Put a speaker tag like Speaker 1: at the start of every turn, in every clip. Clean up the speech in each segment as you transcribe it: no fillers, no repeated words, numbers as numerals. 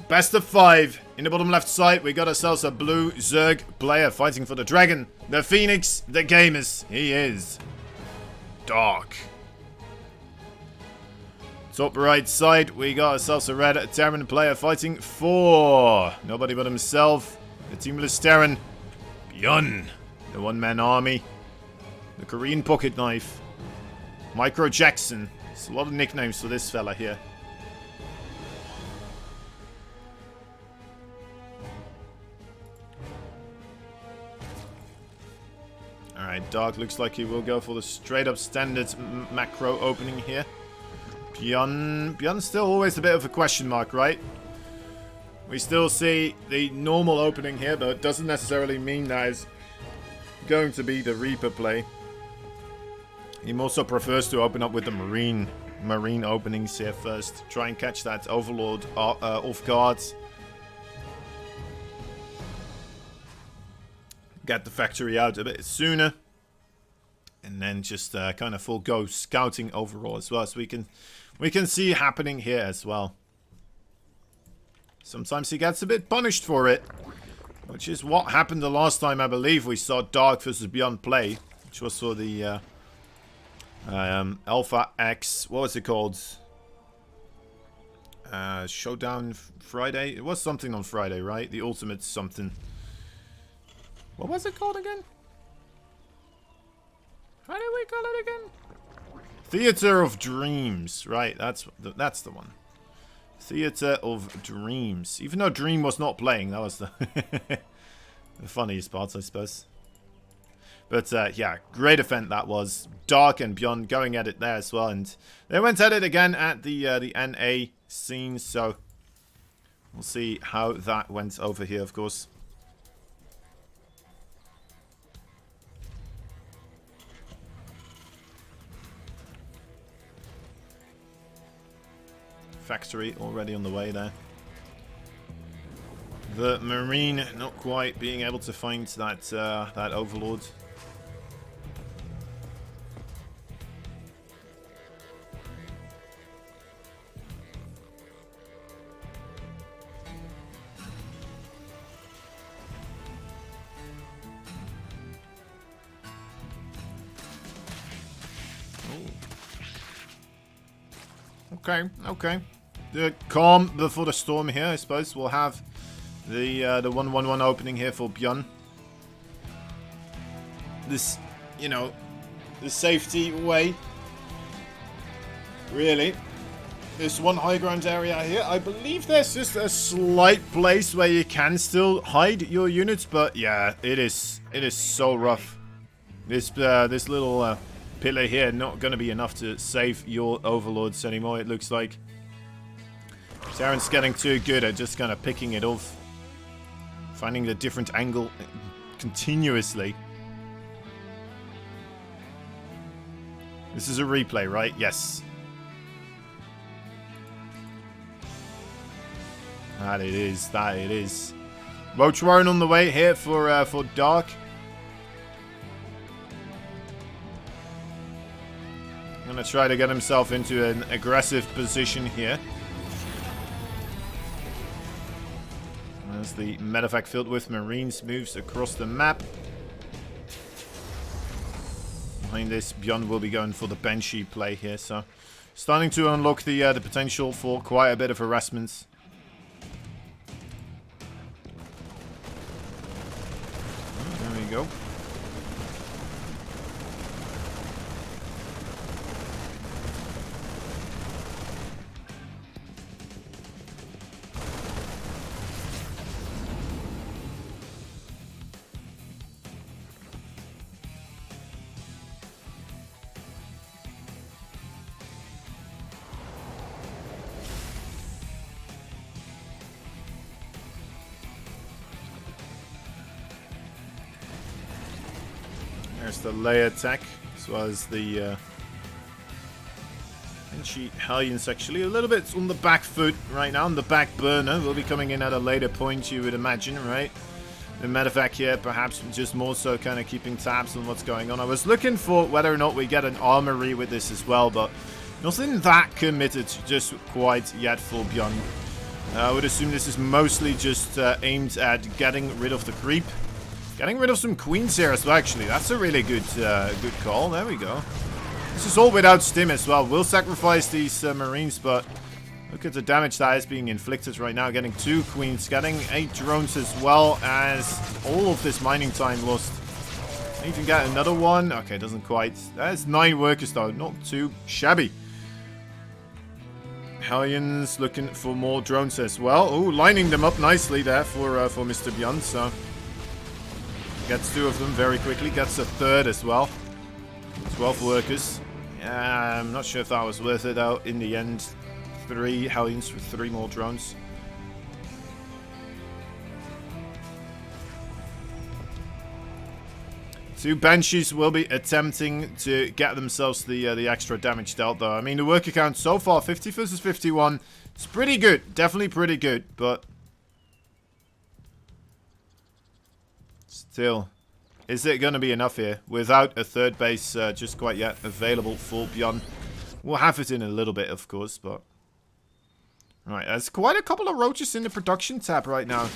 Speaker 1: Best of 5. In the bottom left side, we got ourselves a blue Zerg player fighting for the dragon. The Phoenix, the gamers. He is dark. Top right side, we got ourselves a red Terran player fighting for nobody but himself. The teamless Terran, BYUN. The one-man army. The Korean pocket knife. Micro Jackson. There's a lot of nicknames for this fella here. Alright, Dark looks like he will go for the straight-up standard macro opening here. BYUN's still always a bit of a question mark, right? We still see the normal opening here, but it doesn't necessarily mean that it's going to be the Reaper play. He also prefers to open up with the Marine openings here first. Try and catch that Overlord off guard. Get the factory out a bit sooner. And then just kind of full go scouting overall as well. So we can see happening here as well. Sometimes he gets a bit punished for it. Which is what happened the last time I believe we saw Dark versus BYUN play. Which was for the Alpha X. What was it called? Showdown Friday? It was something on Friday, right? The Ultimate something. What was it called again? How did we call it again? Theater of Dreams. Right, that's the one. Theater of Dreams. Even though Dream was not playing, that was the, the funniest part, I suppose. But yeah, great event that was. Dark and BYUN going at it there as well. And they went at it again at the NA scene. So we'll see how that went over here, of course. Factory already on the way there. The Marine not quite being able to find that that Overlord. Okay. The calm before the storm here, I suppose. We'll have the 1-1-1 opening here for BYUN. This, you know, the safety way. Really. This one high ground area here. I believe there's just a slight place where you can still hide your units, but yeah, it is so rough. This little pillar here not going to be enough to save your overlords anymore, it looks like. Terran's getting too good at just kind of picking it off. Finding the different angle continuously. This is a replay, right? Yes. That it is. Roach Warren on the way here for Dark. Gonna try to get himself into an aggressive position here. As the medevac filled with Marines moves across the map. Behind this, BYUN will be going for the Banshee play here, so starting to unlock the potential for quite a bit of harassment. There we go. There's the layer attack, as well as the Banshee Hellions actually. A little bit on the back foot right now, on the back burner. Will be coming in at a later point, you would imagine, right? The medevac here, perhaps just more so kind of keeping tabs on what's going on. I was looking for whether or not we get an armory with this as well, but nothing that committed just quite yet for BYUN. I would assume this is mostly just aimed at getting rid of the creep. Getting rid of some queens here as well, actually. That's a really good good call. There we go. This is all without stim as well. We'll sacrifice these marines, but look at the damage that is being inflicted right now. Getting 2 queens, getting 8 drones as well as all of this mining time lost. Even get another one. Okay, doesn't quite. That's 9 workers though. Not too shabby. Hellions looking for more drones as well. Oh, lining them up nicely there for Mr. BYUN. So gets 2 of them very quickly. Gets a 3rd as well. 12 workers. Yeah, I'm not sure if that was worth it though. In the end, 3 Hellions with 3 more drones. Two Banshees will be attempting to get themselves the extra damage dealt though. I mean, the worker count so far, 50 versus 51. It's pretty good. Definitely pretty good, but still, is it going to be enough here without a 3rd base just quite yet available for BYUN? We'll have it in a little bit, of course, but right, there's quite a couple of roaches in the production tab right now.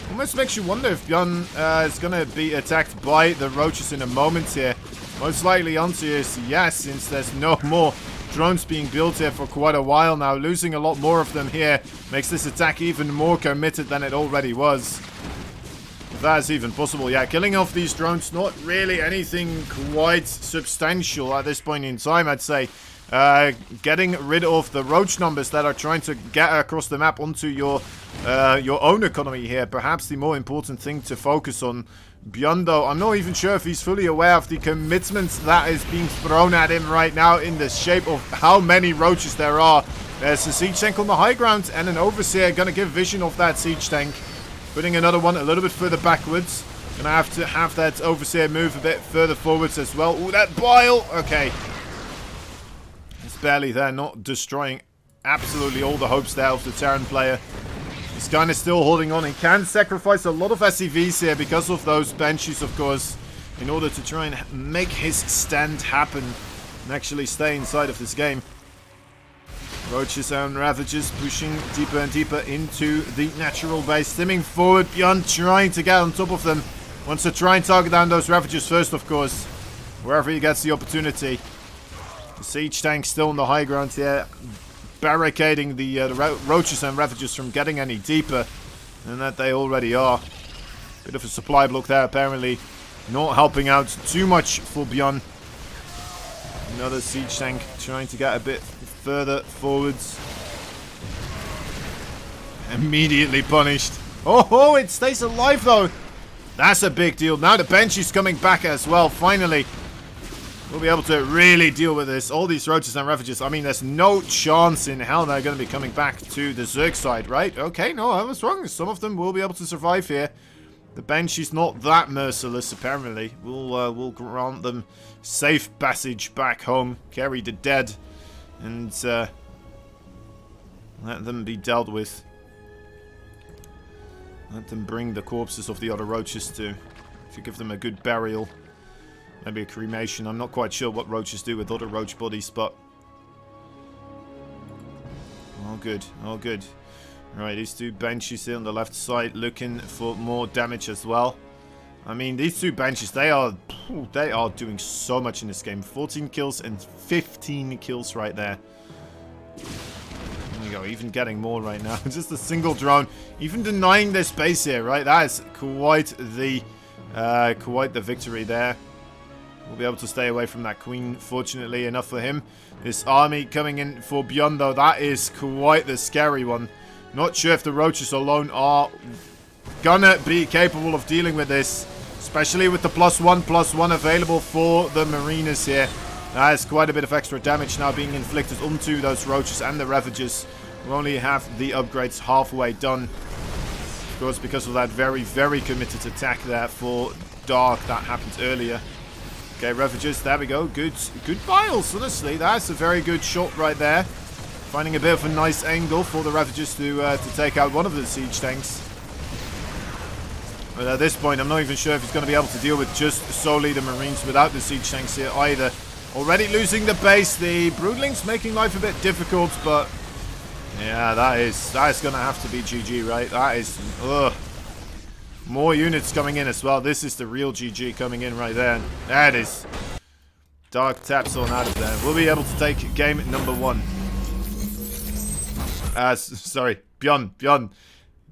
Speaker 1: Almost makes you wonder if BYUN is going to be attacked by the roaches in a moment here. Most likely answer is yes, since there's no more drones being built here for quite a while now. Losing a lot more of them here makes this attack even more committed than it already was. If that is even possible. Yeah, killing off these drones, not really anything quite substantial at this point in time, I'd say. Getting rid of the roach numbers that are trying to get across the map onto your own economy here. Perhaps the more important thing to focus on. BYUN, though, I'm not even sure if he's fully aware of the commitments that is being thrown at him right now in the shape of how many roaches there are. There's a siege tank on the high ground and an overseer gonna give vision of that siege tank. Putting another one a little bit further backwards. Gonna have to have that overseer move a bit further forwards as well. Ooh, that bile! Okay. It's barely there, not destroying absolutely all the hopes there of the Terran player. He's kind of still holding on. He can sacrifice a lot of SCVs here because of those Banshees, of course, in order to try and make his stand happen and actually stay inside of this game. Roaches and Ravagers pushing deeper and deeper into the natural base. Stimming forward, BYUN trying to get on top of them. Wants to try and target down those Ravagers first, of course, wherever he gets the opportunity. The siege tank still on the high ground here, barricading the Roaches and Ravagers from getting any deeper than that they already are. Bit of a supply block there, apparently. Not helping out too much for BYUN. Another siege tank trying to get a bit further forwards. Immediately punished. Oh, it stays alive though. That's a big deal. Now the Banshee's coming back as well, finally. We'll be able to really deal with this. All these Roaches and Ravagers. I mean, there's no chance in hell they're going to be coming back to the Zerg side, right? Okay, no, I was wrong. Some of them will be able to survive here. The Banshee's not that merciless, apparently. We'll grant them safe passage back home. Carry the dead. And let them be dealt with. Let them bring the corpses of the other Roaches to give them a good burial. Maybe a cremation. I'm not quite sure what Roaches do with other Roach bodies, but all good, all good. Right, these two Banshees here on the left side looking for more damage as well. I mean, these two Banshees, they are doing so much in this game. 14 kills and 15 kills right there. There we go, even getting more right now. Just a single drone. Even denying their space here, right? That is quite the victory there. We'll be able to stay away from that queen, fortunately enough for him. This army coming in for BYUN, though, that is quite the scary one. Not sure if the Roaches alone are gonna be capable of dealing with this. Especially with the +1/+1 available for the Mariners here. That is quite a bit of extra damage now being inflicted onto those Roaches and the Ravagers. We only have the upgrades halfway done. Of course, because of that very, very committed attack there for Dark that happened earlier. Okay, Ravagers, there we go. Good files, honestly. That's a very good shot right there. Finding a bit of a nice angle for the Ravagers to take out one of the siege tanks. But at this point, I'm not even sure if he's going to be able to deal with just solely the Marines without the siege tanks here either. Already losing the base. The Broodlings making life a bit difficult, but Yeah, that is gonna have to be GG, right? That is, ugh. More units coming in as well. This is the real GG coming in right there. That is. Dark taps on out of there. We'll be able to take game number 1. Sorry, BYUN.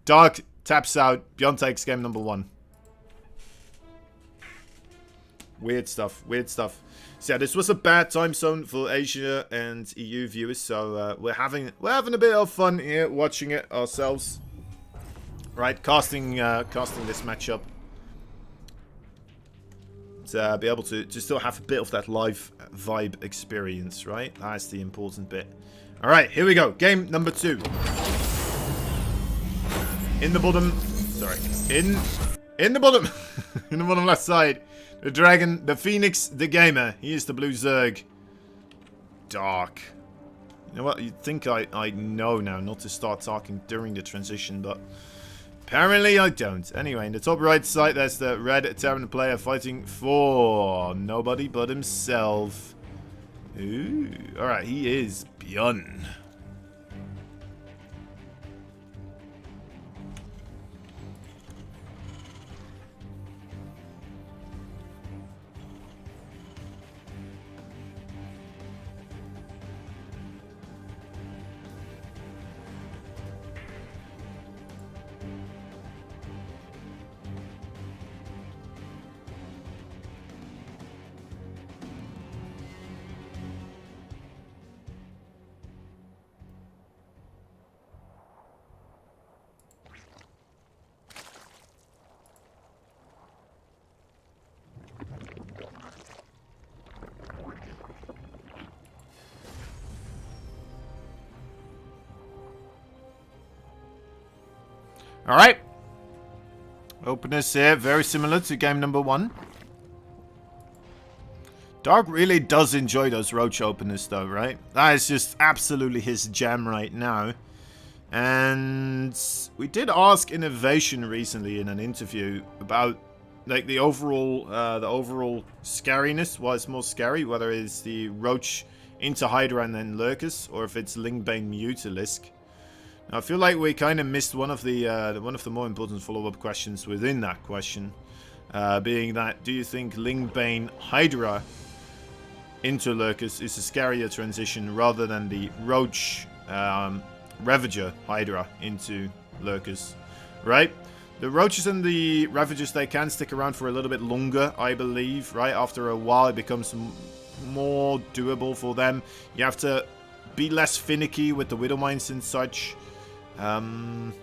Speaker 1: Dark taps out. BYUN takes game number 1. Weird stuff. So yeah, this was a bad time zone for Asia and EU viewers, so we're having a bit of fun here watching it ourselves. Right, casting this matchup to be able to still have a bit of that live vibe experience, right? That's the important bit. All right, here we go. Game number 2. In the bottom, sorry, in the bottom, in the bottom left side. The dragon, the phoenix, the gamer. He is the blue Zerg. Dark. You know what? You'd think I know now not to start talking during the transition, but apparently I don't. Anyway, in the top right side, there's the red Terran player fighting for nobody but himself. Ooh. Alright, he is BYUN. Alright. Openers here, very similar to game number 1. Dark really does enjoy those roach openers though, right? That is just absolutely his jam right now. And we did ask Innovation recently in an interview about like the overall scariness, why it's more scary, whether it's the roach into Hydra and then Lurkers, or if it's Lingbane Mutalisk. Now, I feel like we kind of missed one of the more important follow-up questions within that question, being that, do you think Lingbane Hydra into Lurkers is a scarier transition rather than the Roach Ravager Hydra into Lurkers, right? The Roaches and the Ravagers, they can stick around for a little bit longer, I believe, right? After a while, it becomes more doable for them. You have to be less finicky with the Widow Mines and such. So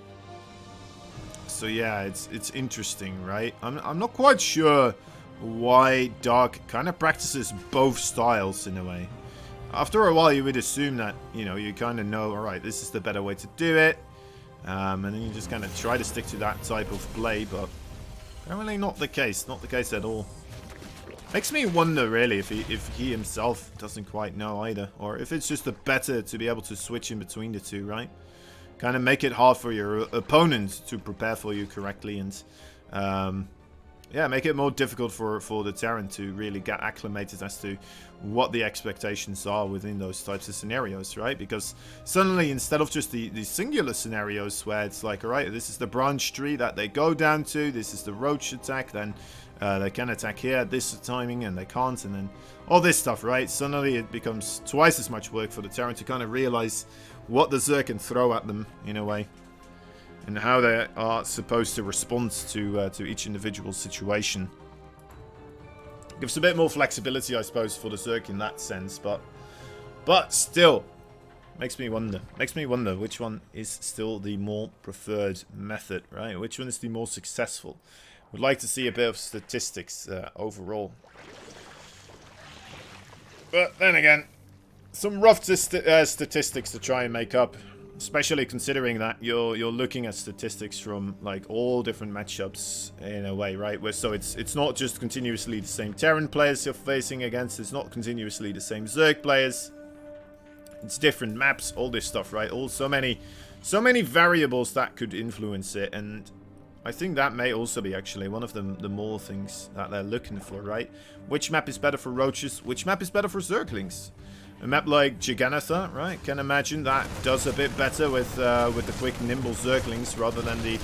Speaker 1: yeah, it's interesting, right? I'm not quite sure why Dark kind of practices both styles in a way. After a while, you would assume that, you know, you kind of know, alright, this is the better way to do it. And then you just kind of try to stick to that type of play, but apparently not the case. Not the case at all. Makes me wonder, really, if he himself doesn't quite know either. Or if it's just better to be able to switch in between the two, right? Kind of make it hard for your opponent to prepare for you correctly. And, yeah, make it more difficult for the Terran to really get acclimated as to what the expectations are within those types of scenarios, right? Because suddenly, instead of just the singular scenarios where it's like, alright, this is the branch tree that they go down to, this is the roach attack, then they can attack here at this timing and they can't, and then all this stuff, right? Suddenly it becomes twice as much work for the Terran to kind of realize what the Zerg can throw at them, in a way. And how they are supposed to respond to each individual situation. Gives a bit more flexibility, I suppose, for the Zerg in that sense, but still makes me wonder. Makes me wonder which one is still the more preferred method, right? Which one is the more successful? Would like to see a bit of statistics overall. But then again, some rough statistics to try and make up. Especially considering that you're looking at statistics from like all different matchups in a way, right? Where so it's not just continuously the same Terran players you're facing against. It's not continuously the same Zerg players. It's different maps, all this stuff, right? So many variables that could influence it, and I think that may also be actually one of the more things that they're looking for, right? Which map is better for roaches? Which map is better for Zerglings? A map like Giganotha, right? Can imagine that does a bit better with the quick, nimble Zerglings rather than the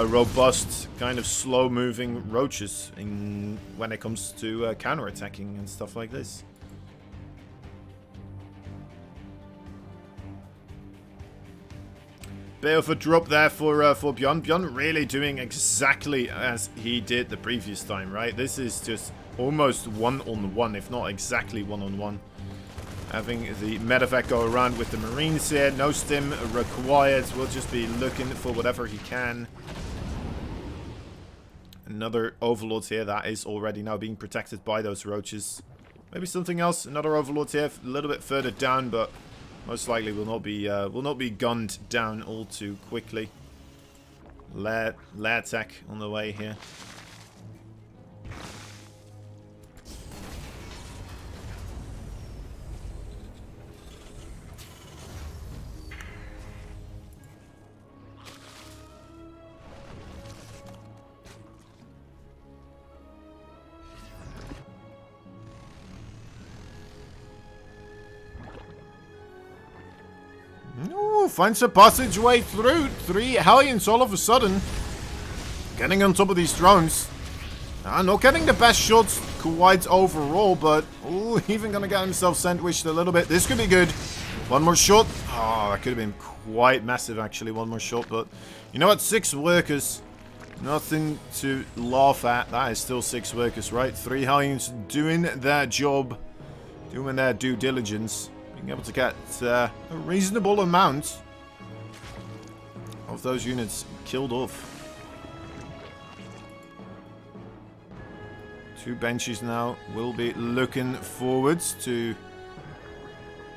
Speaker 1: robust, kind of slow-moving roaches when it comes to counter-attacking and stuff like this. Bit of a drop there for BYUN. BYUN really doing exactly as he did the previous time, right? This is just almost one-on-one, if not exactly one-on-one. Having the medevac go around with the Marines here. No stim required. We'll just be looking for whatever he can. Another Overlord here that is already now being protected by those roaches. Maybe something else. Another Overlord here, a little bit further down, but most likely will not be gunned down all too quickly. Lair tech on the way here. Ooh, finds a passageway through. 3 Hellions all of a sudden. Getting on top of these drones. Not getting the best shots quite overall, but ooh, even gonna get himself sandwiched a little bit. This could be good. One more shot. Oh, that could have been quite massive, actually. One more shot, but you know what? 6 workers. Nothing to laugh at. That is still 6 workers, right? 3 Hellions doing their job. Doing their due diligence. Being able to get a reasonable amount of those units killed off. 2 benches now will be looking forwards to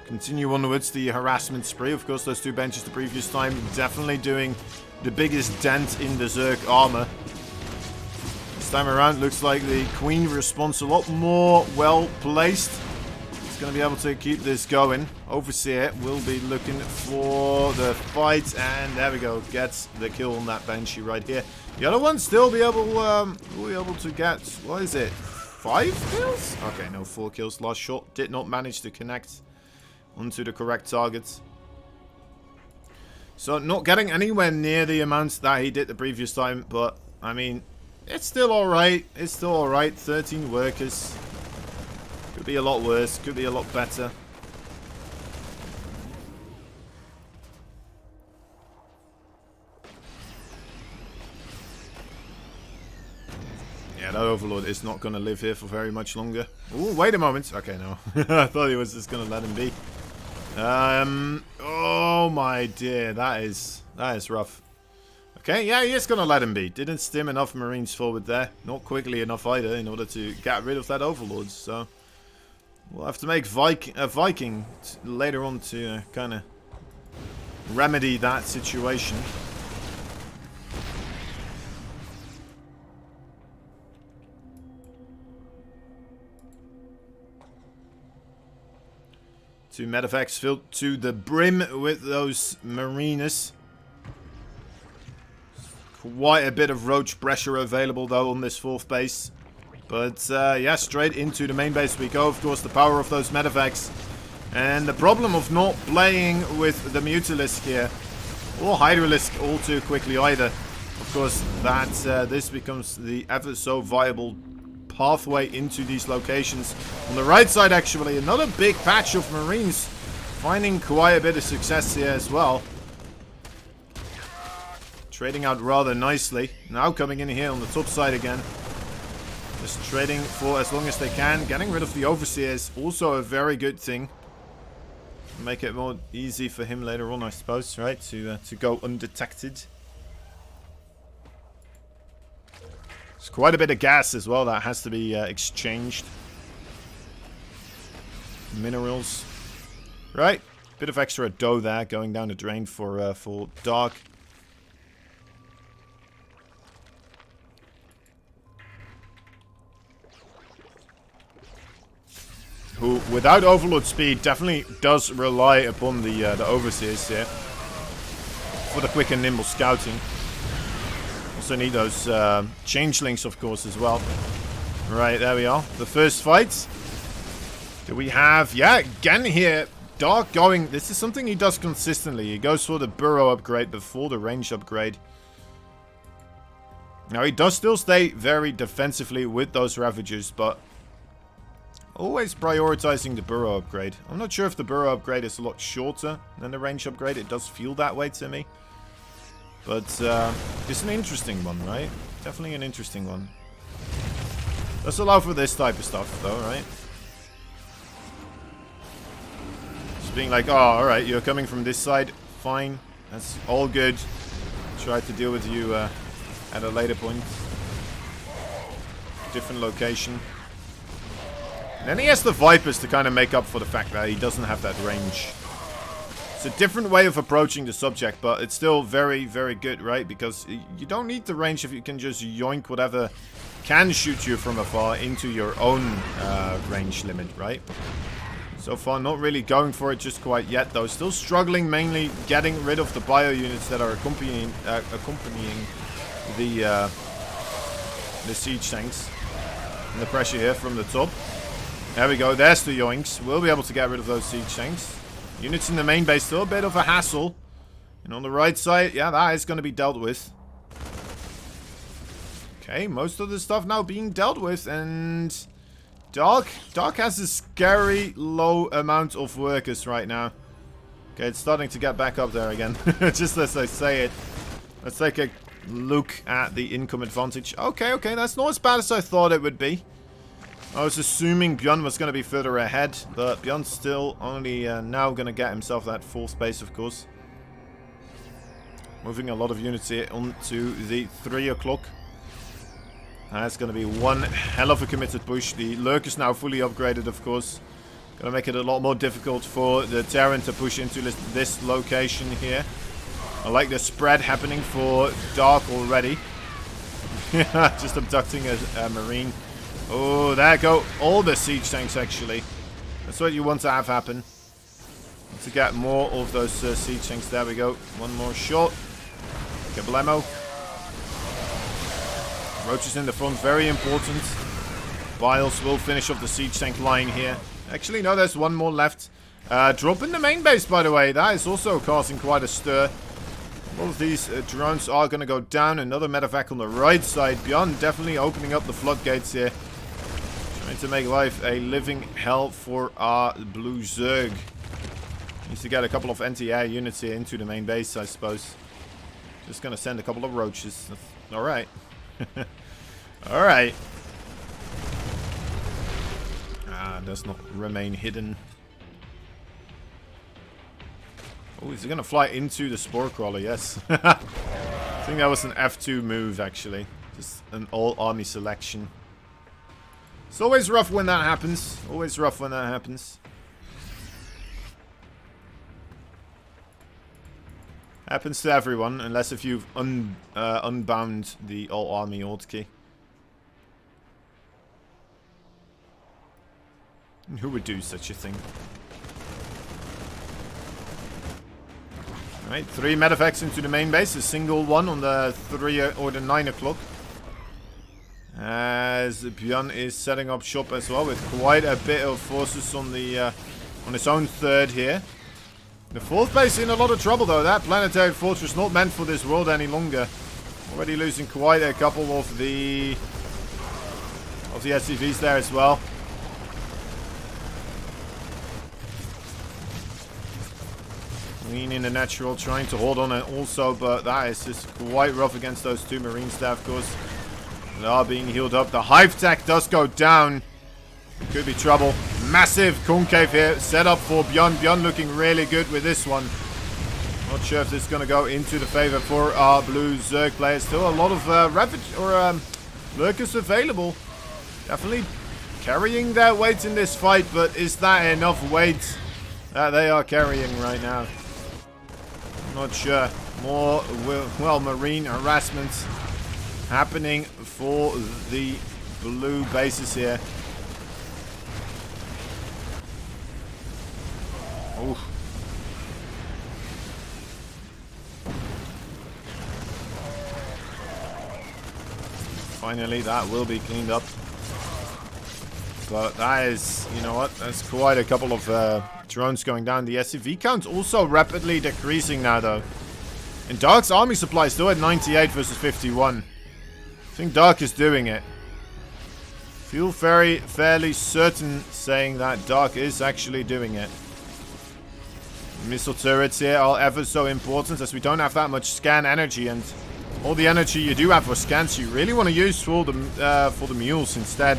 Speaker 1: continue onwards the harassment spree. Of course, those 2 benches the previous time definitely doing the biggest dent in the Zerg armor. This time around, looks like the Queen responds a lot more well placed. He's going to be able to keep this going. Overseer will be looking for the fight, and there we go. Gets the kill on that Banshee right here. The other one still be able to get, what is it, 5 kills? Okay, no, 4 kills. Last shot did not manage to connect onto the correct targets. So not getting anywhere near the amounts that he did the previous time, but I mean, it's still alright. It's still alright. 13 workers. Could be a lot worse. Could be a lot better. Yeah, that Overlord is not going to live here for very much longer. Ooh, wait a moment. Okay, no. I thought he was just going to let him be. Oh my dear. That is rough. Okay, yeah, he is going to let him be. Didn't stim enough Marines forward there. Not quickly enough either in order to get rid of that Overlord. So we'll have to make a Viking later on to kind of remedy that situation. Two medevacs filled to the brim with those Mariners. Quite a bit of roach pressure available though on this 4th base. But yeah, straight into the main base we go. Of course, the power of those medevacs. And the problem of not playing with the Mutalisk here, or Hydralisk all too quickly either. Of course, that this becomes the ever so viable pathway into these locations. On the right side, actually, another big patch of Marines finding quite a bit of success here as well. Trading out rather nicely. Now coming in here on the top side again. Just trading for as long as they can. Getting rid of the Overseers, also a very good thing. Make it more easy for him later on, I suppose, right? To go undetected. There's quite a bit of gas as well that has to be exchanged. Minerals. Right. Bit of extra dough there going down the drain for Dark. Who, without Overlord speed, definitely does rely upon the Overseers here. For the quick and nimble scouting. Also need those Changelings, of course, as well. Right, there we are. The first fight. Do we have... Yeah, again here. Dark going... This is something he does consistently. He goes for the burrow upgrade before the range upgrade. Now, he does still stay very defensively with those Ravagers, but... always prioritizing the burrow upgrade. I'm not sure if the burrow upgrade is a lot shorter than the range upgrade. It does feel that way to me. But it's an interesting one, right? Definitely an interesting one. Does allow for this type of stuff, though, right? Just being like, oh, alright, you're coming from this side. Fine. That's all good. Try to deal with you at a later point. Different location. And then he has the Vipers to kind of make up for the fact that he doesn't have that range. It's a different way of approaching the subject, but it's still very, very good, right? Because you don't need the range if you can just yoink whatever can shoot you from afar into your own range limit, right? So far, not really going for it just quite yet, though. Still struggling, mainly getting rid of the bio units that are accompanying the siege tanks. And the pressure here from the top. There we go, there's the yoinks. We'll be able to get rid of those siege tanks. Units in the main base, still a bit of a hassle. And on the right side, yeah, that is going to be dealt with. Okay, most of the stuff now being dealt with. And Dark has a scary low amount of workers right now. Okay, it's starting to get back up there again. Just as I say it. Let's take a look at the income advantage. Okay, that's not as bad as I thought it would be. I was assuming BYUN was going to be further ahead, but BYUN's still only now going to get himself that full space, of course. Moving a lot of units here onto the 3 o'clock. That's going to be one hell of a committed push. The Lurk is now fully upgraded, of course. Going to make it a lot more difficult for the Terran to push into this location here. I like the spread happening for Dark already. Just abducting a Marine. Oh, there go all the siege tanks, actually. That's what you want to have happen. To get more of those siege tanks. There we go. One more shot. Kablamo. Roaches in the front, very important. Biles will finish off the siege tank line here. Actually, no, there's one more left. Drop in the main base, by the way. That is also causing quite a stir. All of these drones are going to go down. Another medevac on the right side. BYUN definitely opening up the floodgates here. Trying to make life a living hell for our blue Zerg. Needs to get a couple of anti-air units here into the main base, I suppose. Just going to send a couple of roaches. Alright. Alright. Does not remain hidden. Oh, is he going to fly into the Spore Crawler? Yes. I think that was an F2 move, actually. Just an all-army selection. It's always rough when that happens. Always rough when that happens. Happens to everyone, unless if you've unbound the all-army hotkey. And who would do such a thing? Alright, 3 medevacs into the main base. A single one on the 3 or the 9 o'clock. As BYUN is setting up shop as well with quite a bit of forces on the on his own third here. The 4th base in a lot of trouble though. That planetary fortress not meant for this world any longer. Already losing quite a couple of the SCVs there as well. Lean in the natural, trying to hold on it also, but that is just quite rough against those 2 Marines there, of course. They are being healed up. The hive tech does go down. It could be trouble. Massive concave here, set up for BYUN. BYUN looking really good with this one. Not sure if this is going to go into the favor for our blue Zerg players. Still a lot of lurkers available. Definitely carrying their weight in this fight, but is that enough weight that they are carrying right now? Not sure. More, well, Marine harassment happening for the blue bases here. Oh. Finally, that will be cleaned up. But that is, you know what, that's quite a couple of drones going down. The SCV count also rapidly decreasing now, though. And Dark's army supply is still at 98 versus 51. I think Dark is doing it. Feel fairly certain saying that Dark is actually doing it. Missile turrets here are ever so important, as we don't have that much scan energy, and all the energy you do have for scans you really want to use for the mules instead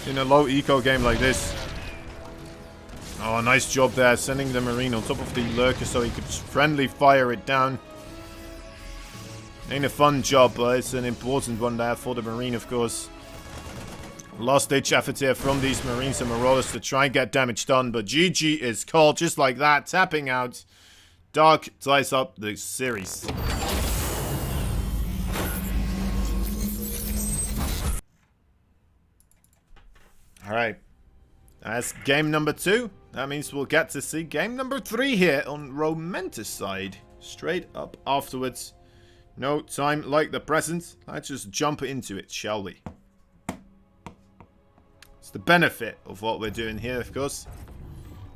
Speaker 1: in a low eco game like this. Oh, nice job there, sending the Marine on top of the Lurker so he could friendly fire it down. Ain't a fun job, but it's an important one there for the Marine, of course. Last ditch effort here from these Marines and Marauders to try and get damage done, but GG is called just like that, tapping out. Dark ties up the series. Alright, that's game number 2. That means we'll get to see game number 3 here on Romantis side. Straight up afterwards. No time like the present. Let's just jump into it, shall we? It's the benefit of what we're doing here, of course.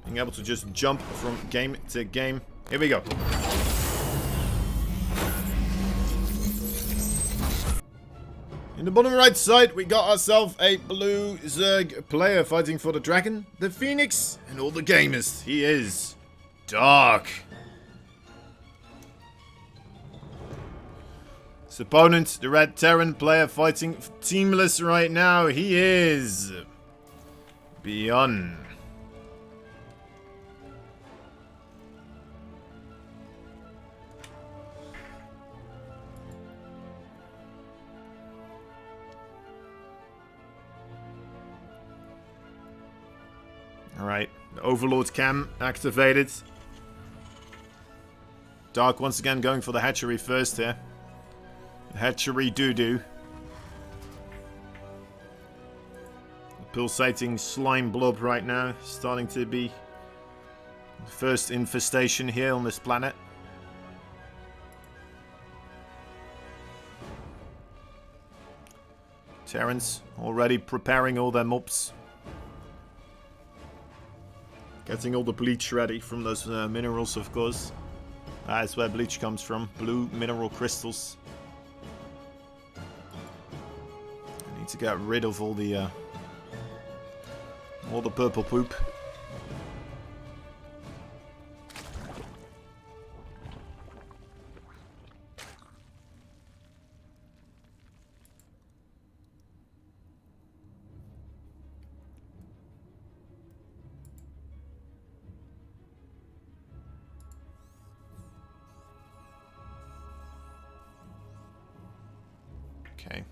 Speaker 1: Being able to just jump from game to game. Here we go. In the bottom right side, we got ourselves a blue Zerg player fighting for the dragon, the Phoenix, and all the gamers. He is Dark. His opponent, the red Terran player fighting teamless right now. He is BYUN. Alright, the Overlord cam activated. Dark once again going for the hatchery first here. The hatchery doo-doo. The pulsating slime blob right now, starting to be the first infestation here on this planet. Terrans already preparing all their mobs. Getting all the bleach ready from those minerals, of course. That's where bleach comes from. Blue mineral crystals. I need to get rid of all the purple poop. Okay.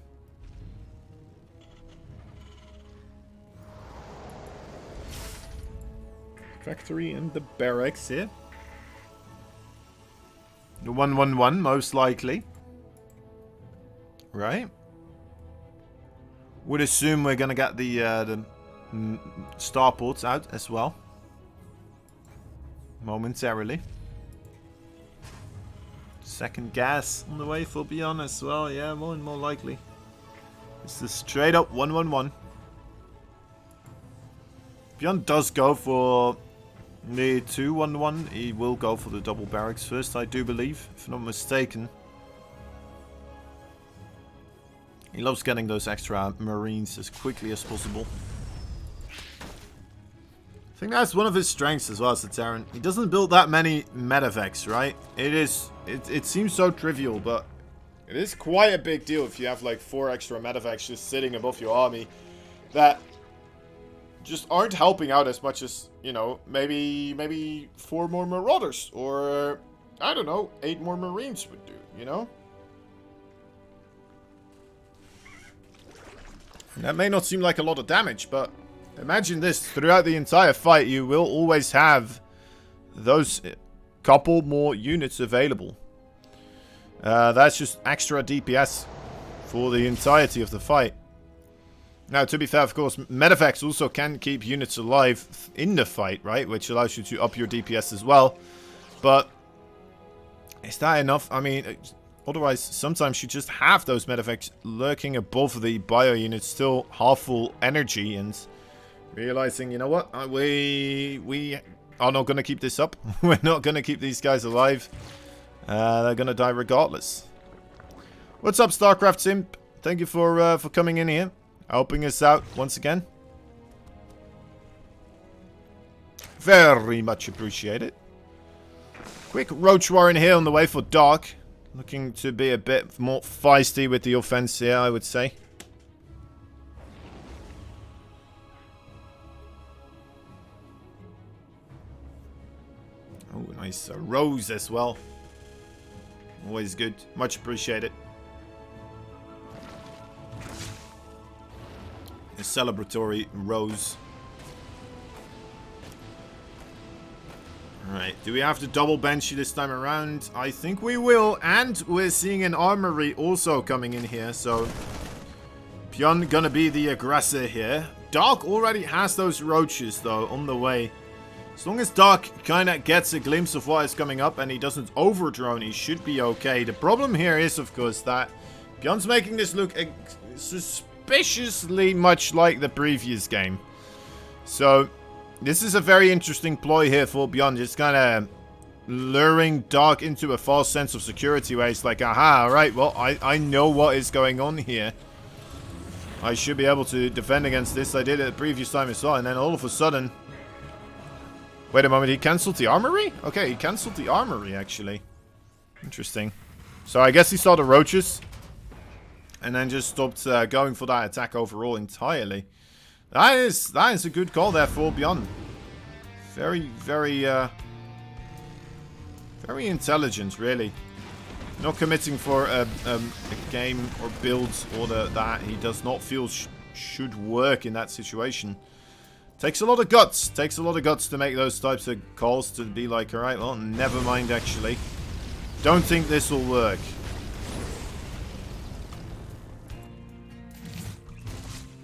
Speaker 1: Factory and the barracks here. The 111 most likely. Right? Would assume we're gonna get the starports out as well. Momentarily. Second gas on the way for BYUN as well. Yeah, more and more likely. This is straight up 111. BYUN does go for the 211. He will go for the double barracks first, I do believe, if not mistaken. He loves getting those extra Marines as quickly as possible. I think that's one of his strengths as well as the Terran. He doesn't build that many medevacs, right? It seems so trivial, but it is quite a big deal if you have like 4 extra medevacs just sitting above your army that just aren't helping out as much as, you know, maybe 4 more Marauders or, I don't know, 8 more Marines would do, you know? And that may not seem like a lot of damage, but imagine this, throughout the entire fight you will always have those couple more units available. That's just extra DPS for the entirety of the fight. Now, to be fair, of course, medevacs also can keep units alive in the fight, right? Which allows you to up your DPS as well. But is that enough? I mean, Otherwise, sometimes you just have those medevacts lurking above the bio units, still half full energy, and realizing, you know what, we are not going to keep this up. We're not going to keep these guys alive. They're going to die regardless. What's up, StarCraft Simp? Thank you for coming in here, helping us out once again. Very much appreciated. Quick Roach Warren here on the way for Dark. Looking to be a bit more feisty with the offense here, I would say. Oh, nice rose as well. Always good. Much appreciated. A celebratory rose. Alright, do we have to double bench you this time around? I think we will, and we're seeing an armory also coming in here, so BYUN gonna be the aggressor here. Dark already has those roaches though on the way. As long as Dark kinda gets a glimpse of what is coming up and he doesn't overdrone, he should be okay. The problem here is, of course, that BYUN's making this look suspiciously much like the previous game. So this is a very interesting ploy here for BYUN, just kind of luring Dark into a false sense of security where it's like, aha, alright, well, I know what is going on here. I should be able to defend against this. I did it the previous time I saw it, and then all of a sudden... Wait a moment, he cancelled the armory? Okay, he cancelled the armory, actually. Interesting. So I guess he saw the roaches, and then just stopped going for that attack overall entirely. That is a good call there for BYUN. Very, very intelligent, really. Not committing for a game or build order that he does not feel should work in that situation. Takes a lot of guts. Takes a lot of guts to make those types of calls, to be like, alright, well, never mind, actually. Don't think this will work.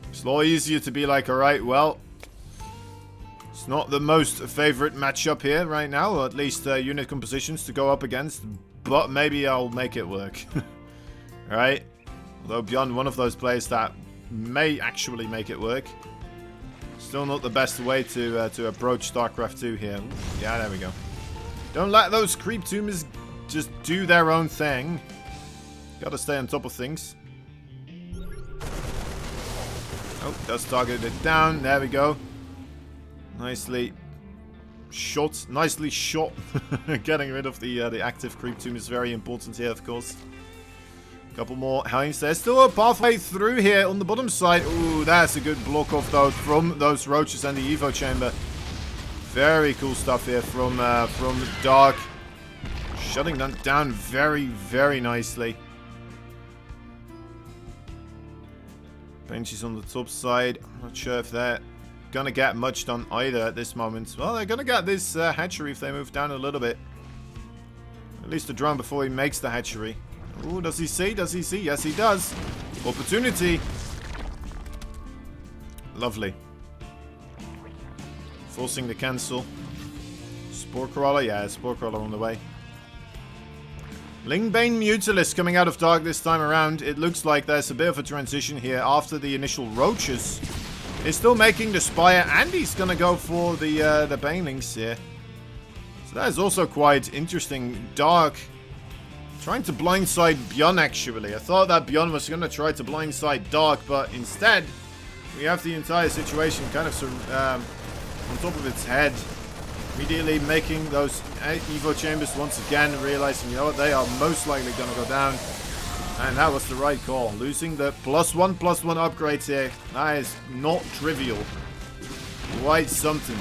Speaker 1: It's a lot easier to be like, alright, well, it's not the most favorite matchup here right now, or at least unit compositions to go up against, but maybe I'll make it work. Alright? Although BYUN, one of those players that may actually make it work. Still not the best way to approach StarCraft 2 here. Yeah, there we go. Don't let those creep tombs just do their own thing. Gotta stay on top of things. Oh, that's targeted down. There we go. Nicely shot. Nicely shot. Getting rid of the active creep tomb is very important here, of course. Couple more Helms. There's still a pathway through here on the bottom side. Ooh, that's a good block off though from those roaches and the Evo chamber. Very cool stuff here from Dark. Shutting them down very, very nicely. Benches on the top side. I'm not sure if they're gonna get much done either at this moment. Well, they're gonna get this hatchery if they move down a little bit. At least a drone before he makes the hatchery. Ooh, does he see? Does he see? Yes, he does. Opportunity. Lovely. Forcing the cancel. Spore Crawler. Yeah, Spore Crawler on the way. Lingbane Mutalisk coming out of Dark this time around. It looks like there's a bit of a transition here after the initial roaches. He's still making the Spire, and he's going to go for the Banelings here. So that is also quite interesting. Dark trying to blindside BYUN, actually. I thought that BYUN was going to try to blindside Dark, but instead, we have the entire situation kind of on top of its head. Immediately making those Evo chambers once again, realizing, you know what, they are most likely going to go down. And that was the right call. Losing the +1/+1 upgrades here, that is not trivial. Quite something.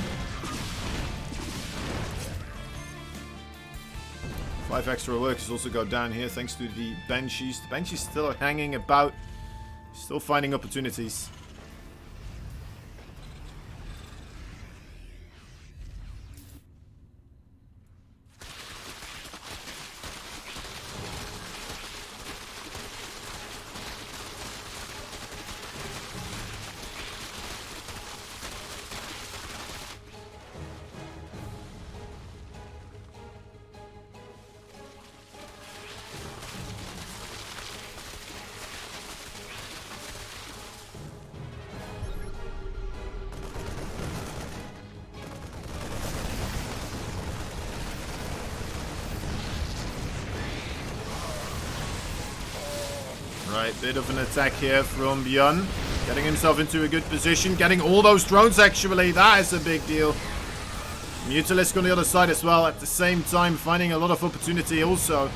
Speaker 1: 5 extra workers also go down here thanks to the Banshees. The Banshees still are hanging about, still finding opportunities. Right, bit of an attack here from BYUN. Getting himself into a good position. Getting all those drones, actually. That is a big deal. Mutalisk on the other side as well. At the same time, finding a lot of opportunity also.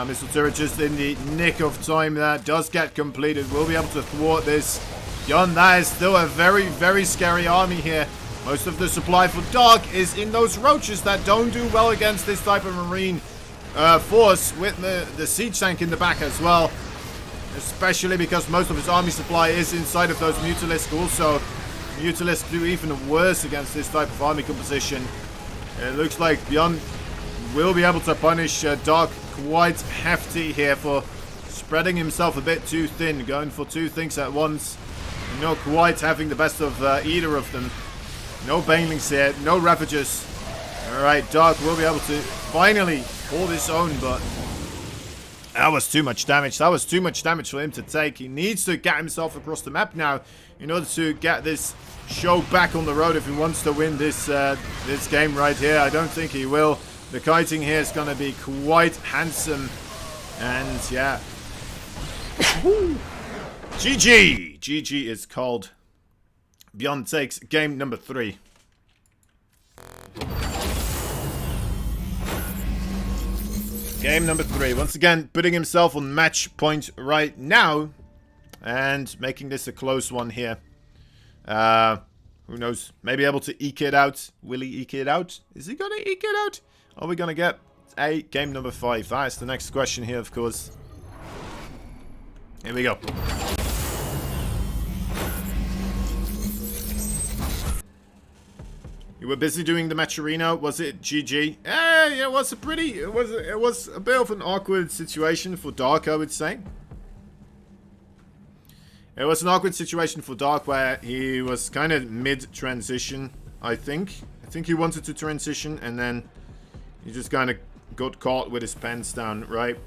Speaker 1: Missile turret just in the nick of time. That does get completed. We'll be able to thwart this. BYUN, that is still a very, very scary army here. Most of the supply for Dark is in those roaches that don't do well against this type of marine force, with the siege tank in the back as well. Especially because most of his army supply is inside of those Mutalisk also. Mutalisk do even worse against this type of army composition. It looks like BYUN will be able to punish Dark quite hefty here for spreading himself a bit too thin, going for two things at once. Not quite having the best of either of them. No Banelings here, no Ravagers. Alright, Dark will be able to finally hold his own, but that was too much damage. That was too much damage for him to take. He needs to get himself across the map now in order to get this show back on the road if he wants to win this this game right here. I don't think he will. The kiting here is going to be quite handsome. And yeah. GG! GG is called. BYUN takes game number 3. Game number 3. Once again, putting himself on match point right now. And making this a close one here. Who knows? Maybe able to eke it out. Will he eke it out? Is he going to eke it out? Are we going to get a game number 5? That's the next question here, of course. Here we go. You were busy doing the match arena. Was it GG? It was a pretty. It was a bit of an awkward situation for Dark, I would say. It was an awkward situation for Dark where he was kind of mid-transition, I think. I think he wanted to transition and then he just kind of got caught with his pants down, right?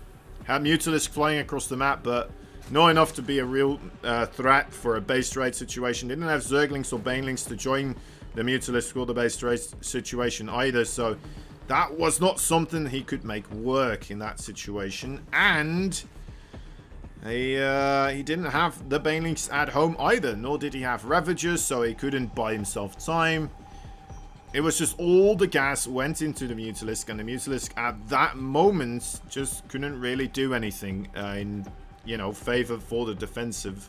Speaker 1: Had Mutalisk flying across the map, but not enough to be a real threat for a base trade situation. Didn't have Zerglings or Banelings to join the Mutalisk or the base trade situation either, so that was not something he could make work in that situation. And he didn't have the Banelings at home either, nor did he have Ravagers, so he couldn't buy himself time. It was just all the gas went into the Mutalisk, and the Mutalisk at that moment just couldn't really do anything in, you know, favor for the defensive.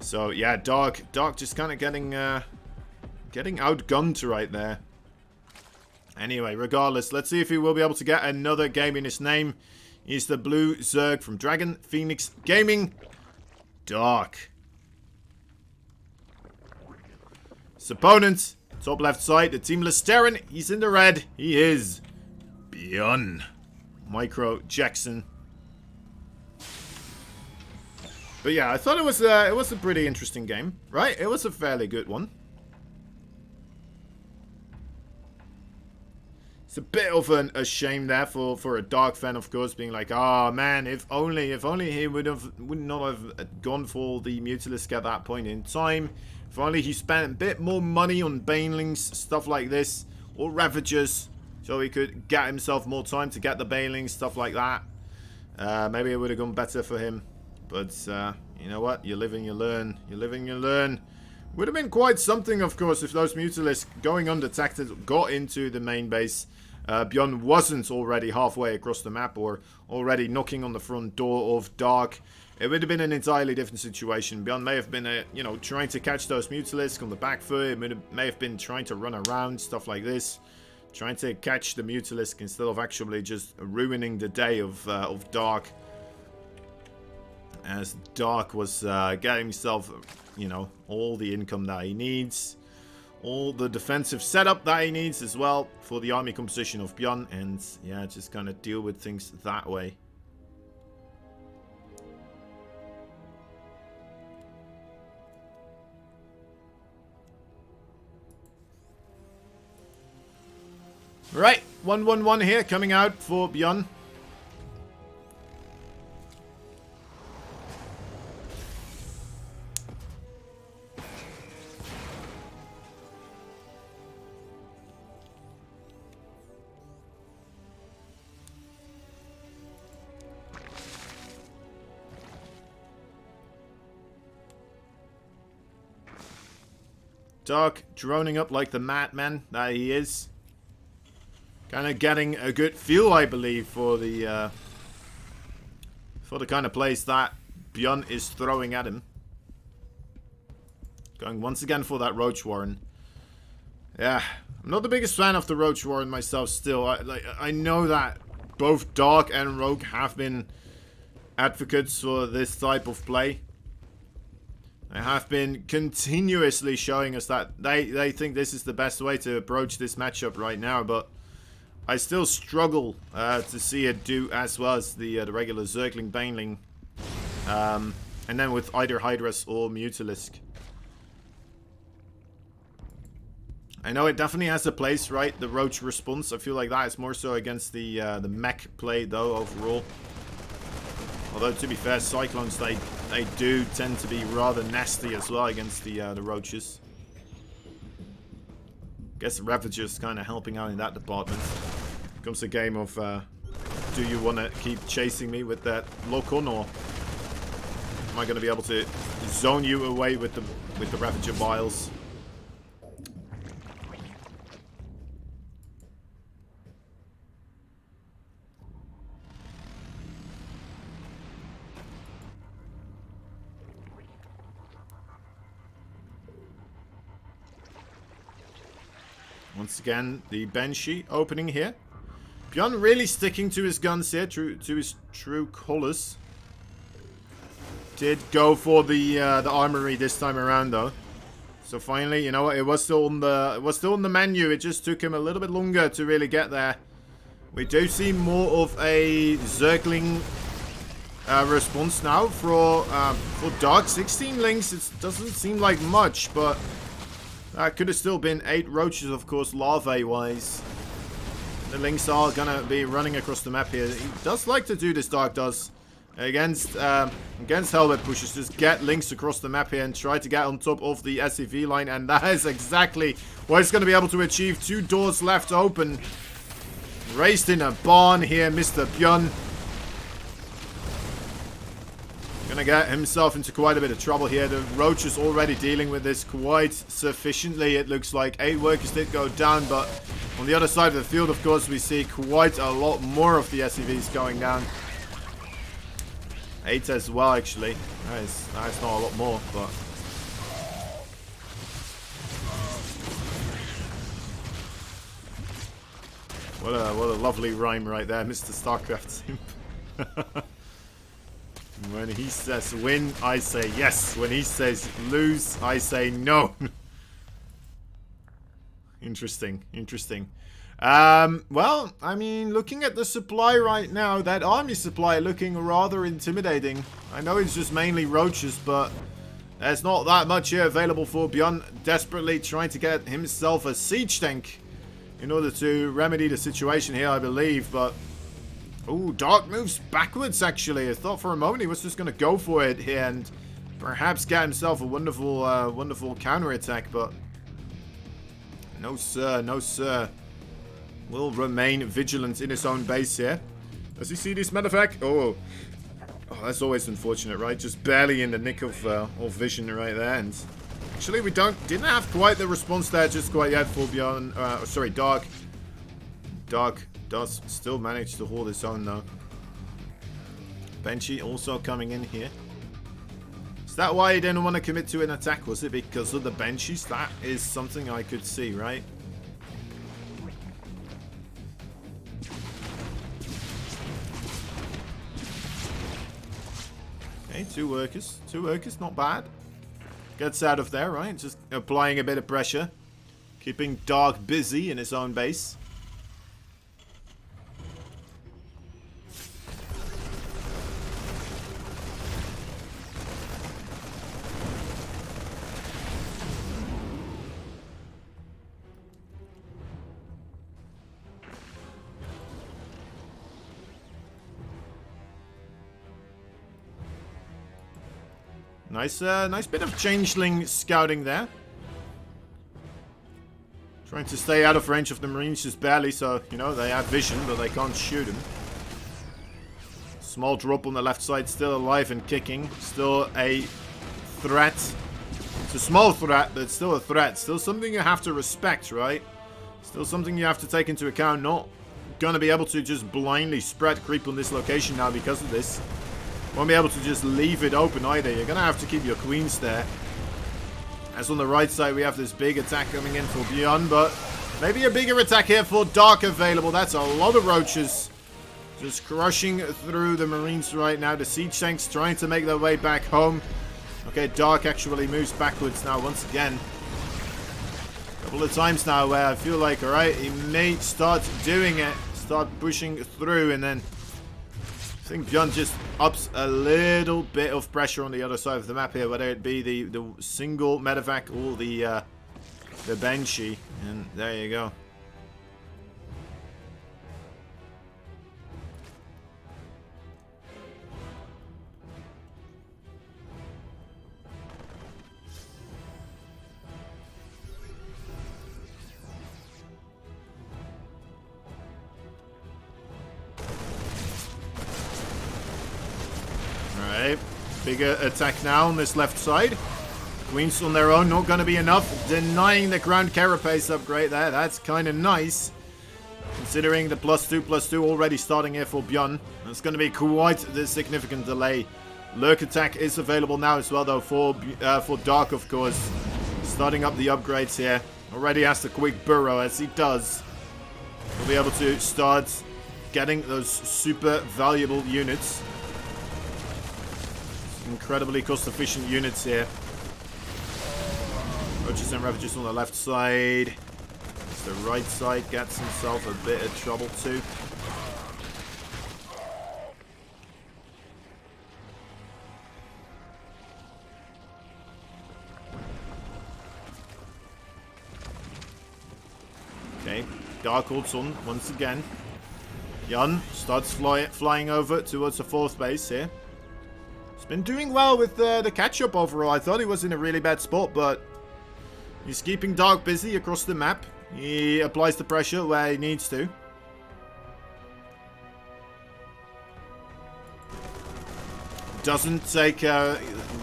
Speaker 1: So yeah, Dark just kind of getting outgunned right there. Anyway, regardless, let's see if he will be able to get another game in his name. He's the Blue Zerg from Dragon Phoenix Gaming. Dark. His opponent, top left side, the Team Listerin. He's in the red. He is BYUN. Micro Jackson. But yeah, I thought it was a pretty interesting game, right? It was a fairly good one. It's a bit of a shame there for a Dark fan, of course, being like, oh man, if only he would not have gone for the Mutalisk at that point in time. If only he spent a bit more money on Banelings, stuff like this, or Ravagers, so he could get himself more time to get the Banelings, stuff like that. Maybe it would have gone better for him. But you know what? You live and you learn. You live and you learn. Would have been quite something, of course, if those Mutalisk going undetected got into the main base. BYUN wasn't already halfway across the map or already knocking on the front door of Dark. It would have been an entirely different situation. BYUN may have been, you know, trying to catch those Mutalisk on the back foot. It may have been trying to run around, stuff like this. Trying to catch the Mutalisk instead of actually just ruining the day of Dark. As Dark was getting himself, you know, all the income that he needs. All the defensive setup that he needs as well for the army composition of BYUN. And yeah, just kind of deal with things that way. Right, 1-1-1 here coming out for BYUN. Dark droning up like the madman that he is. Kind of getting a good feel, I believe, for the kind of plays that BYUN is throwing at him. Going once again for that Roach Warren. Yeah, I'm not the biggest fan of the Roach Warren myself still. I know that both Dark and Rogue have been advocates for this type of play. They have been continuously showing us that they think this is the best way to approach this matchup right now, but I still struggle to see it do as well as the regular Zergling Baneling. And then with either Hydras or Mutalisk. I know it definitely has a place, right? The Roach response. I feel like that is more so against the mech play, though, overall. Although, to be fair, Cyclones, they do tend to be rather nasty as well against the Roaches. Guess Ravager's kind of helping out in that department. Comes a game of, do you want to keep chasing me with that lock-on, or am I going to be able to zone you away with the Ravager Vials? Once again, the Banshee opening here. BYUN really sticking to his guns here, to his true colors. Did go for the armory this time around though. So finally, you know what? It was still on the menu. It just took him a little bit longer to really get there. We do see more of a Zergling response now for Dark. 16 links. It doesn't seem like much, but that could have still been 8 Roaches, of course, larvae-wise. The links are gonna be running across the map here. He does like to do this, Dark does. Against Helmet pushes, just get links across the map here and try to get on top of the SCV line, and that is exactly what he's going to be able to achieve. 2 doors left open. Raised in a barn here, Mr. BYUN. Gonna get himself into quite a bit of trouble here. The Roach is already dealing with this quite sufficiently. It looks like 8 workers did go down, but on the other side of the field, of course, we see quite a lot more of the SCVs going down. 8 as well, actually. That is not a lot more, but what a lovely rhyme right there, Mr. StarCraft Simp. When he says win, I say yes. When he says lose, I say no. Interesting, interesting. Well, I mean, looking at the supply right now, that army supply looking rather intimidating. I know it's just mainly Roaches, but there's not that much here available for BYUN. Desperately trying to get himself a siege tank in order to remedy the situation here, I believe, but ooh, Dark moves backwards, actually. I thought for a moment he was just going to go for it here and perhaps get himself a wonderful, wonderful counter-attack, but no, sir. No, sir. Will remain vigilant in his own base here. Does he see this medevac? Oh, that's always unfortunate, right? Just barely in the nick of vision right there. And actually, we didn't have quite the response there just quite yet for BYUN. Sorry, Dark. Dark does still manage to hold his own though. Banshee also coming in here. Is that why he didn't want to commit to an attack? Was it because of the Banshees? That is something I could see, right? Okay, 2 workers. 2 workers, not bad. Gets out of there, right? Just applying a bit of pressure. Keeping Dark busy in his own base. Nice bit of changeling scouting there. Trying to stay out of range of the Marines just barely, so, you know, they have vision, but they can't shoot him. Small drop on the left side, still alive and kicking. Still a threat It's a small threat, but it's still a threat. Still something you have to respect, right? Still something you have to take into account. Not gonna be able to just blindly spread creep on this location now because of this. Won't be able to just leave it open either. You're gonna have to keep your queens there. As on the right side, we have this big attack coming in for BYUN, but maybe a bigger attack here for Dark available. That's a lot of roaches. Just crushing through the Marines right now. The siege tanks trying to make their way back home. Okay, Dark actually moves backwards now once again. A couple of times now where I feel like, alright, he may start doing it. Start pushing through, and then I think BYUN just ups a little bit of pressure on the other side of the map here. Whether it be the single medevac or the Banshee. And there you go. Bigger attack now on this left side. Queens on their own, not going to be enough. Denying the ground carapace upgrade there. That's kind of nice. Considering the +2/+2 already starting here for BYUN. That's going to be quite the significant delay. Lurk attack is available now as well, though, for Dark, of course. Starting up the upgrades here. Already has the quick burrow, as he does. He'll be able to start getting those super valuable units. Incredibly cost-efficient units here. Roaches and Ravages on the left side. The right side gets himself a bit of trouble too. Okay, Dark holds on once again. BYUN starts flying over towards the 4th base here. Been doing well with the catch-up overall. I thought he was in a really bad spot, but he's keeping Dark busy across the map. He applies the pressure where he needs to. Doesn't take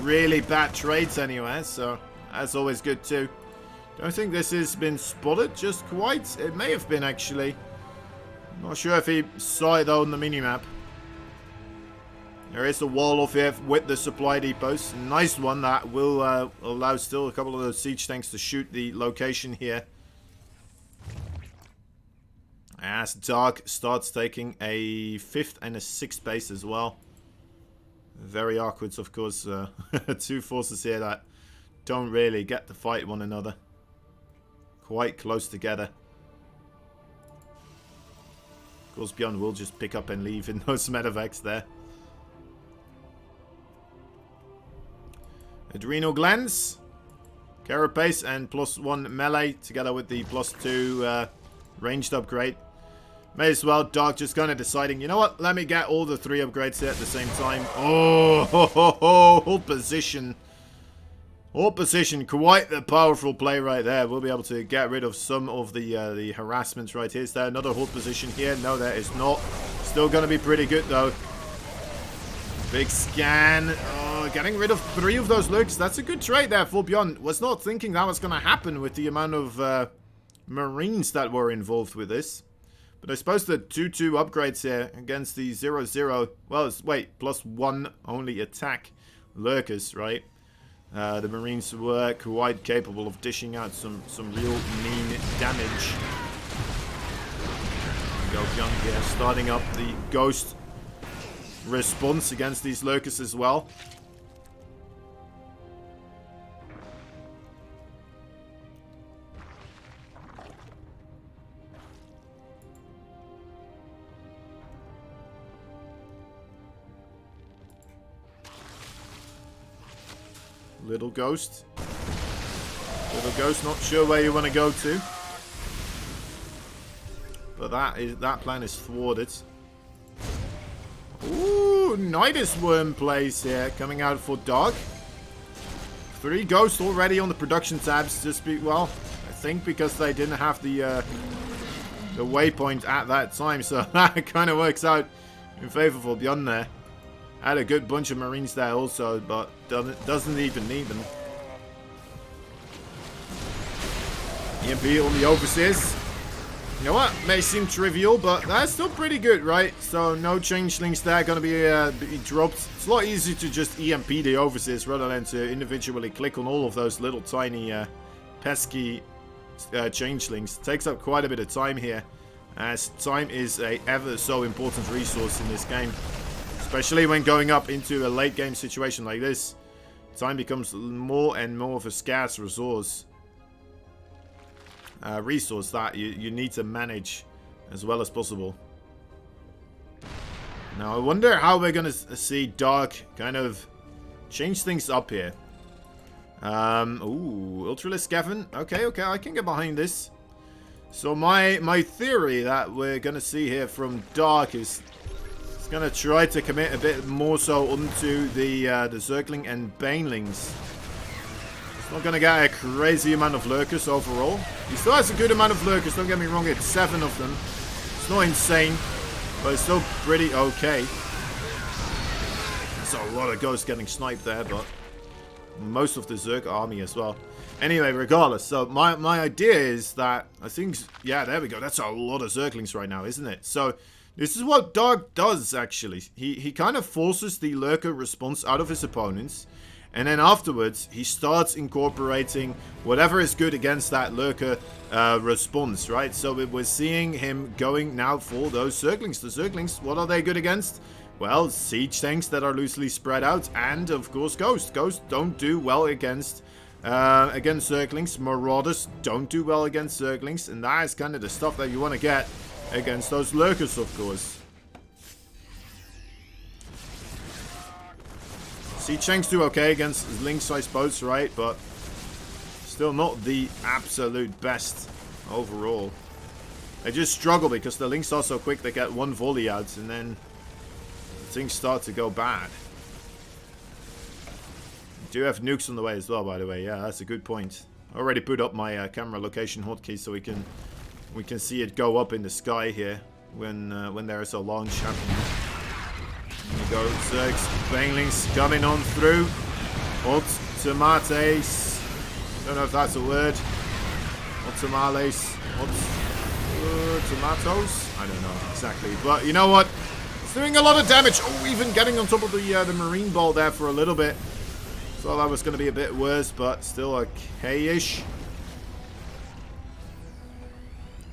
Speaker 1: really bad trades anywhere, so that's always good too. Don't think this has been spotted just quite. It may have been, actually. Not sure if he saw it though on the minimap. There is a wall off here with the supply depots. A nice one that will allow still a couple of those siege tanks to shoot the location here. As Dark starts taking a 5th and a 6th base as well. Very awkward, of course. Two forces here that don't really get to fight one another. Quite close together. Of course, BYUN will just pick up and leave in those medevacs there. Adrenal glands, carapace, and +1 melee together with the +2 ranged upgrade. May as well. Dark just kind of deciding, you know what? Let me get all the 3 upgrades here at the same time. Oh, hold position. Hold position. Quite the powerful play right there. We'll be able to get rid of some of the harassments right here. Is there another hold position here? No, there is not. Still going to be pretty good though. Big scan. Oh, getting rid of 3 of those lurks. That's a good trade there for BYUN. Was not thinking that was going to happen with the amount of Marines that were involved with this. But I suppose the 2/2 upgrades here against the 0/0. Well, wait, +1 only attack lurkers, right? The Marines were quite capable of dishing out some real mean damage. There we go, BYUN here, starting up the Ghost response against these lurkers as well. Little Ghost. Little Ghost, not sure where you want to go to. But that plan is thwarted. Ooh, Nidus Worm plays here, coming out for Dark. 3 Ghosts already on the production tabs. Well, I think because they didn't have the waypoint at that time, so that kind of works out in favor for BYUN there. Had a good bunch of Marines there also, but doesn't even need them. EMP on the Overseers. You know what? May seem trivial, but that's still pretty good, right? So no changelings there going to be dropped. It's a lot easier to just EMP the Overseers rather than to individually click on all of those little tiny pesky changelings. It takes up quite a bit of time here, as time is a ever so important resource in this game. Especially when going up into a late game situation like this. Time becomes more and more of a scarce resource. Resource that you need to manage as well as possible. Now I wonder how we're gonna see Dark kind of change things up here. Ooh, Ultralisk Gavin. Okay, I can get behind this. So my theory that we're gonna see here from Dark is it's gonna try to commit a bit more so onto the Zergling and Banelings. He's not gonna get a crazy amount of lurkers overall. He still has a good amount of lurkers, don't get me wrong, it's 7 of them. It's not insane, but it's still pretty okay. There's a lot of ghosts getting sniped there, but most of the Zerg army as well. Anyway, regardless, so my idea is that I think, yeah, there we go. That's a lot of Zerglings right now, isn't it? So this is what Dark does, actually. He kind of forces the lurker response out of his opponents. And then afterwards, he starts incorporating whatever is good against that lurker response, right? So we're seeing him going now for those Zerglings. The Zerglings, what are they good against? Well, siege tanks that are loosely spread out, and of course Ghosts. Ghosts don't do well against Zerglings. Marauders don't do well against Zerglings, and that is kind of the stuff that you want to get against those lurkers, of course. Siege tanks do okay against link-sized boats, right? But still not the absolute best overall. They just struggle because the links are so quick. They get one volley out, and then things start to go bad. Do have nukes on the way as well, by the way. Yeah, that's a good point. I already put up my camera location hotkey so we can see it go up in the sky here when there is a launch happening. Here we go, Zergs, Banelings coming on through. Hot tomatoes. Don't know if that's a word. Hot tamales. Hot tomatoes. I don't know exactly, but you know what? It's doing a lot of damage. Oh, even getting on top of the marine ball there for a little bit. Thought that was going to be a bit worse, but still okay-ish.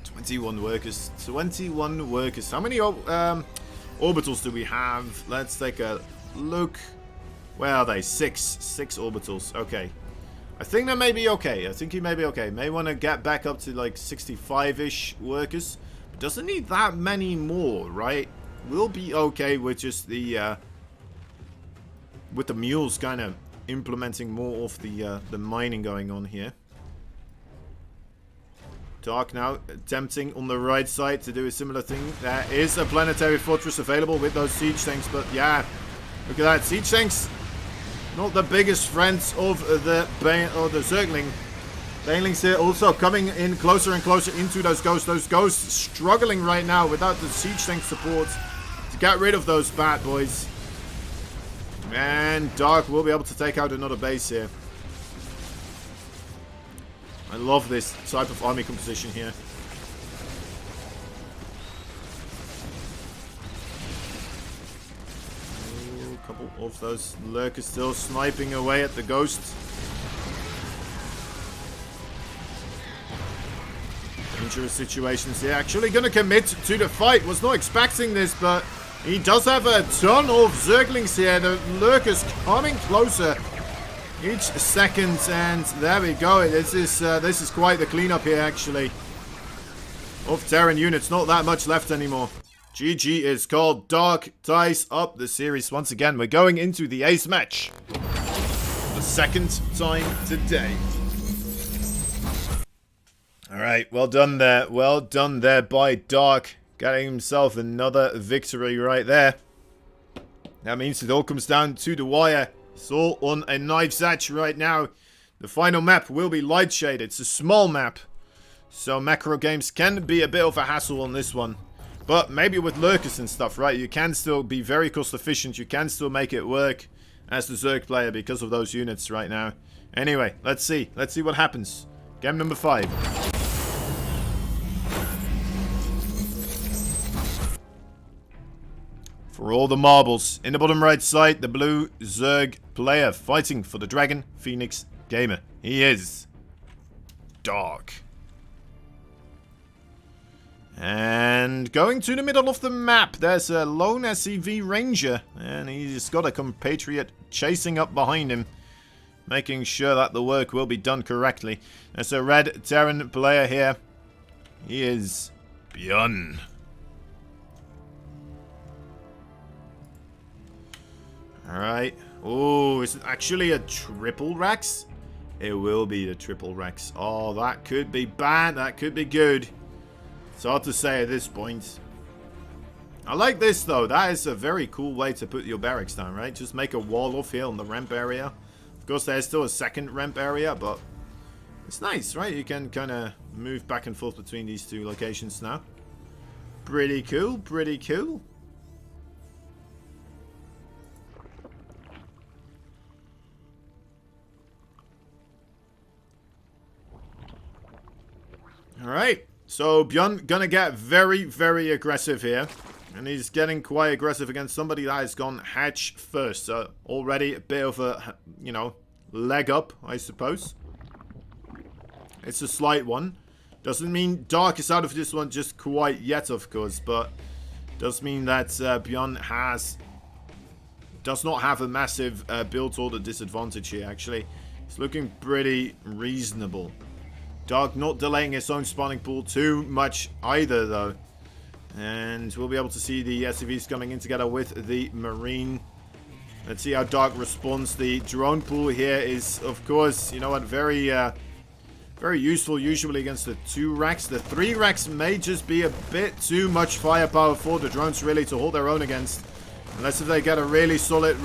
Speaker 1: 21 workers. 21 workers. How many orbitals do we have? Let's take a look. Where are they? 6 orbitals. Okay. I think that may be okay. I think he may be okay. May want to get back up to like 65-ish workers. But doesn't need that many more, right? We'll be okay with just the with the mules kind of implementing more of the mining going on here. Dark now attempting on the right side to do a similar thing. There is a planetary fortress available with those siege tanks, but yeah, look at that. Siege tanks, not the biggest friends of the Zergling. Banelings here also coming in closer and closer into those ghosts. Those ghosts struggling right now without the siege tank support to get rid of those bad boys. And Dark will be able to take out another base here. I love this type of army composition here. Ooh, a couple of those lurkers still sniping away at the ghost. Dangerous situations here. Actually going to commit to the fight. Was not expecting this, but he does have a ton of Zerglings here. The lurkers coming closer each second, and there we go. This is quite the cleanup here, actually, of Terran units. Not that much left anymore. GG is called. Dark ties up the series once again. We're going into the ace match for the second time today. Alright, well done there. Well done there by Dark. Getting himself another victory right there. That means it all comes down to the wire. It's all on a knife's edge right now. The final map will be light shaded. It's a small map, so macro games can be a bit of a hassle on this one. But maybe with lurkers and stuff, right? You can still be very cost efficient. You can still make it work as the Zerg player because of those units right now. Anyway, let's see. Let's see what happens. Game number 5. For all the marbles. In the bottom right side, the blue Zerg player fighting for the Dragon Phoenix Gamer. He is Dark. And going to the middle of the map, there's a lone SCV Ranger. And he's got a compatriot chasing up behind him, making sure that the work will be done correctly. There's a red Terran player here. He is BYUN. Alright. Oh, is it actually a triple Rex? It will be the triple Rex. Oh, that could be bad. That could be good. It's hard to say at this point. I like this, though. That is a very cool way to put your barracks down, right? Just make a wall off here in the ramp area. Of course, there's still a second ramp area, but it's nice, right? You can kind of move back and forth between these two locations now. Pretty cool. Pretty cool. Alright, so BYUN gonna get very, very aggressive here. And he's getting quite aggressive against somebody that has gone hatch first. So already a bit of a, you know, leg up, I suppose. It's a slight one. Doesn't mean Dark is out of this one just quite yet, of course. But does mean that BYUN does not have a massive build order disadvantage here, actually. It's looking pretty reasonable. Dark not delaying his own spawning pool too much either, though. And we'll be able to see the SCVs coming in together with the Marine. Let's see how Dark responds. The drone pool here is, of course, you know what, very useful usually against the 2 racks. The 3 racks may just be a bit too much firepower for the drones really to hold their own against. Unless if they get a really solid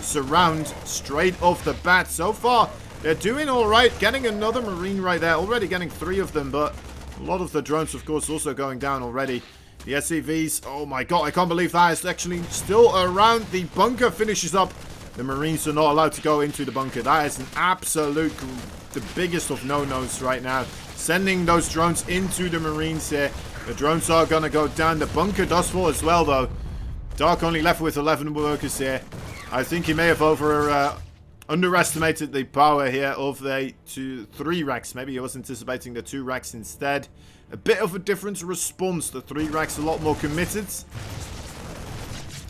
Speaker 1: surround straight off the bat. So far, they're doing alright. Getting another Marine right there. Already getting 3 of them, but a lot of the drones, of course, also going down already. The SCVs, oh my god, I can't believe that is actually still around. The bunker finishes up. The Marines are not allowed to go into the bunker. That is an absolute, the biggest of no-nos right now. Sending those drones into the Marines here. The drones are going to go down. The bunker does fall as well, though. Dark only left with 11 workers here. I think he may have underestimated the power here of the 3 racks. Maybe he was anticipating the 2 racks instead. A bit of a different response. The 3 racks a lot more committed.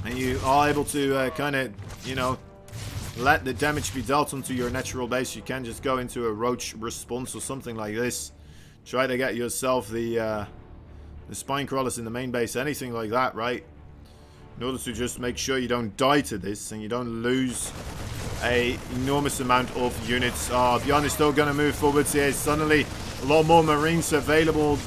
Speaker 1: And you are able to kind of, you know, let the damage be dealt onto your natural base. You can just go into a roach response or something like this. Try to get yourself the spine crawlers in the main base. Anything like that, right? In order to just make sure you don't die to this and you don't lose a enormous amount of units. BYUN is still going to move forwards here. Suddenly, a lot more Marines available.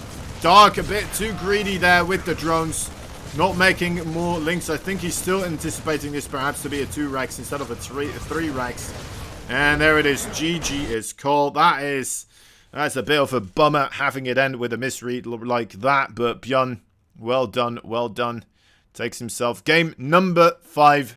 Speaker 1: Dark a bit too greedy there with the drones. Not making more links. I think he's still anticipating this perhaps to be a 2 racks instead of a 3 racks. And there it is. GG is called. That's a bit of a bummer having it end with a misread like that. But BYUN, well done, well done. Takes himself game number 5.